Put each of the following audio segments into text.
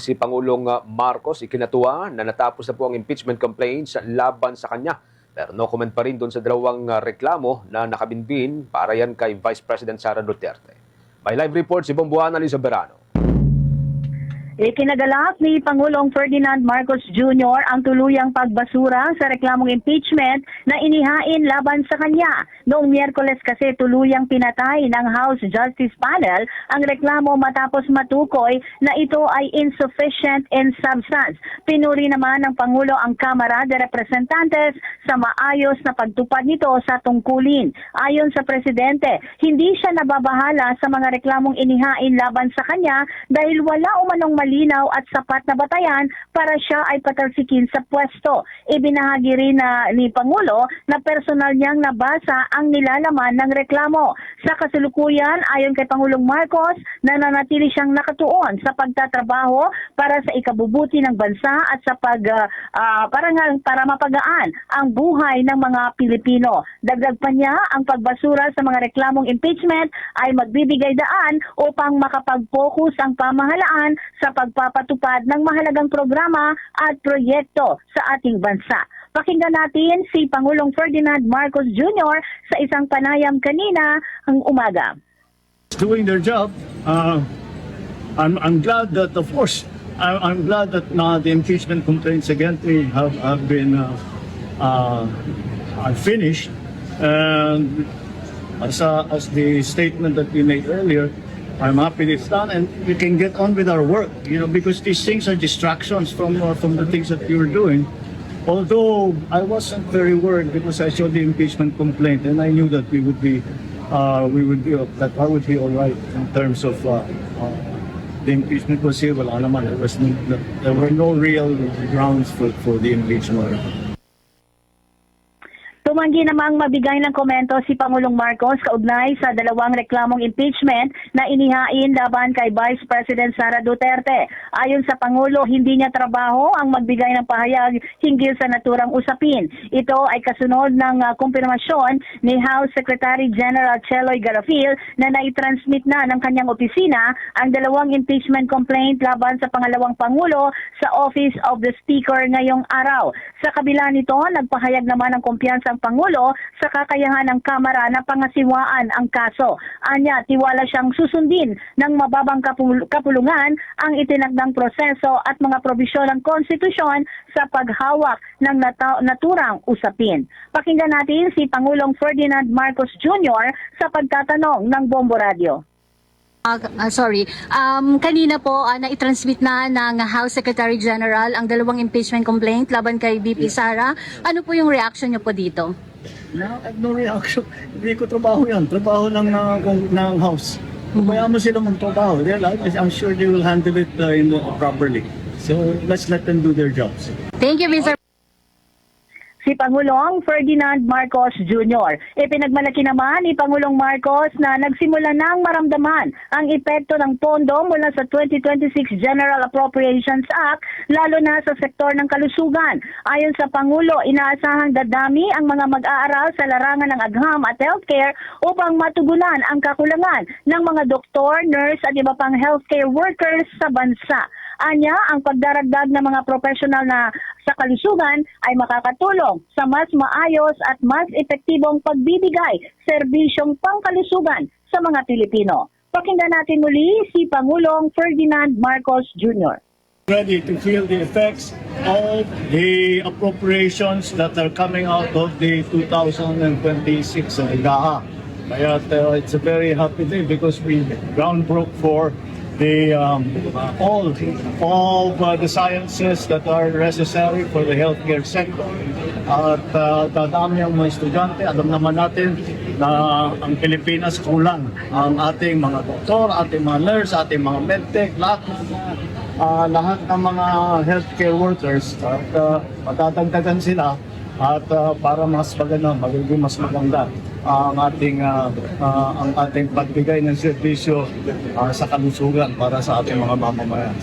Si Pangulong Marcos ikinatuwa na natapos na po ang impeachment complaints laban sa kanya. Pero no comment pa rin doon sa dalawang reklamo na nakabinbin para yan kay Vice President Sara Duterte. May live report si Bombuana Liza Berano. Ikinagalak ni Pangulong Ferdinand Marcos Jr. ang tuluyang pagbasura sa reklamong impeachment na inihain laban sa kanya. Noong Miyerkules kasi tuluyang pinatay ng House Justice Panel ang reklamo matapos matukoy na ito ay insufficient in substance. Pinuri naman ng Pangulo ang Kamara de Representantes sa maayos na pagtupad nito sa tungkulin. Ayon sa Presidente, hindi siya nababahala sa mga reklamong inihain laban sa kanya dahil wala umanong malinaw at sapat na batayan para siya ay patalsikin sa pwesto. Ibinahagi rin ni Pangulo na personal niyang nabasa ang nilalaman ng reklamo. Sa kasalukuyan, ayon kay Pangulong Marcos, nananatili siyang nakatuon sa pagtatrabaho para sa ikabubuti ng bansa at sa para mapagaan ang buhay ng mga Pilipino. Dagdag pa niya, ang pagbasura sa mga reklamong impeachment ay magbibigay daan upang makapag-focus ang pamahalaan sa pagpapatupad ng mahalagang programa at proyekto sa ating bansa. Pakinggan natin si Pangulong Ferdinand Marcos Jr. sa isang panayam kanina ang umaga. Doing their job. I'm glad that, of course, I'm glad that the impeachment complaints against me have been finished. And as the statement that we made earlier, I'm happy it's done, and we can get on with our work. Because these things are distractions from the things that you were doing. Although I wasn't very worried because I saw the impeachment complaint, and I knew that I would be all right in terms of the impeachment was here. Wala naman. There were no real grounds for the impeachment. Tumanggi namang mabigay ng komento si Pangulong Marcos kaugnay sa dalawang reklamong impeachment na inihain laban kay Vice President Sara Duterte. Ayon sa Pangulo, hindi niya trabaho ang magbigay ng pahayag hinggil sa naturang usapin. Ito ay kasunod ng kumpirmasyon ni House Secretary General Cheloy Garafil na naitransmit na ng kanyang opisina ang dalawang impeachment complaint laban sa pangalawang Pangulo sa Office of the Speaker ngayong araw. Sa kabila nito, nagpahayag naman ng kumpiyansa ang Pangulo sa kakayahan ng Kamara na pangasiwaan ang kaso. Anya, tiwala siyang susundin ng mababang kapulungan ang itinakdang proseso at mga probisyon ng konstitusyon sa paghawak ng naturang usapin. Pakinggan natin si Pangulong Ferdinand Marcos Jr. sa pagtatanong ng Bombo Radio. Kanina po na-transmit na ng House Secretary General ang dalawang impeachment complaint laban kay VP Sara. Ano po yung reaction niyo po dito? No reaction. Hindi ko trabaho yan. Trabaho ng House. Kaya mo sila magtrabaho. I'm sure they will handle it properly. So let's let them do their jobs. Thank you, Mr. Si Pangulong Ferdinand Marcos Jr. Ipinagmalaki naman ni Pangulong Marcos na nagsimula nang maramdaman ang epekto ng pondo mula sa 2026 General Appropriations Act, lalo na sa sektor ng kalusugan. Ayon sa Pangulo, inaasahang dadami ang mga mag-aaral sa larangan ng agham at healthcare upang matugunan ang kakulangan ng mga doktor, nurse at iba pang healthcare workers sa bansa. Anya, ang pagdaragdag ng mga profesional na sa kalusugan ay makakatulong sa mas maayos at mas epektibong pagbibigay serbisyong pangkalusugan sa mga Pilipino. Pakinggan natin muli si Pangulong Ferdinand Marcos Jr. Ready to feel the effects of the appropriations that are coming out of the 2026 GAA. Kaya it's a very happy day because we ground broke for the all the sciences that are necessary for the healthcare sector. At dadami ang mga estudyante. Alam naman natin na ang Pilipinas kulang ang ating mga doktor, ating mga nurse, ating mga medtech, lahat ng mga healthcare workers. At matatagdagan sila at para magiging mas maganda ang ating pagbigay ng serbisyo sa kalusugan para sa ating mga mamamayan.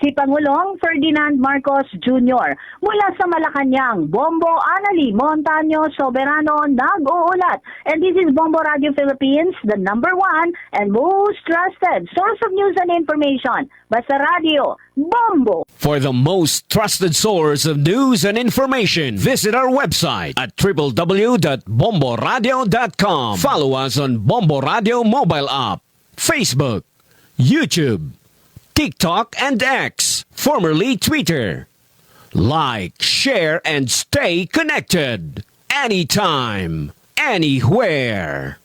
si Pangulong Ferdinand Marcos Jr. Mula sa Malacanang, Bombo Anali Montaño Soberano nag-uulat. And this is Bombo Radio Philippines, the #1 and most trusted source of news and information. Basta Radio, Bombo! For the most trusted source of news and information, visit our website at www.bomboradio.com. Follow us on Bombo Radio mobile app, Facebook, YouTube, TikTok, and X, formerly Twitter. Like, share, and stay connected. Anytime, anywhere.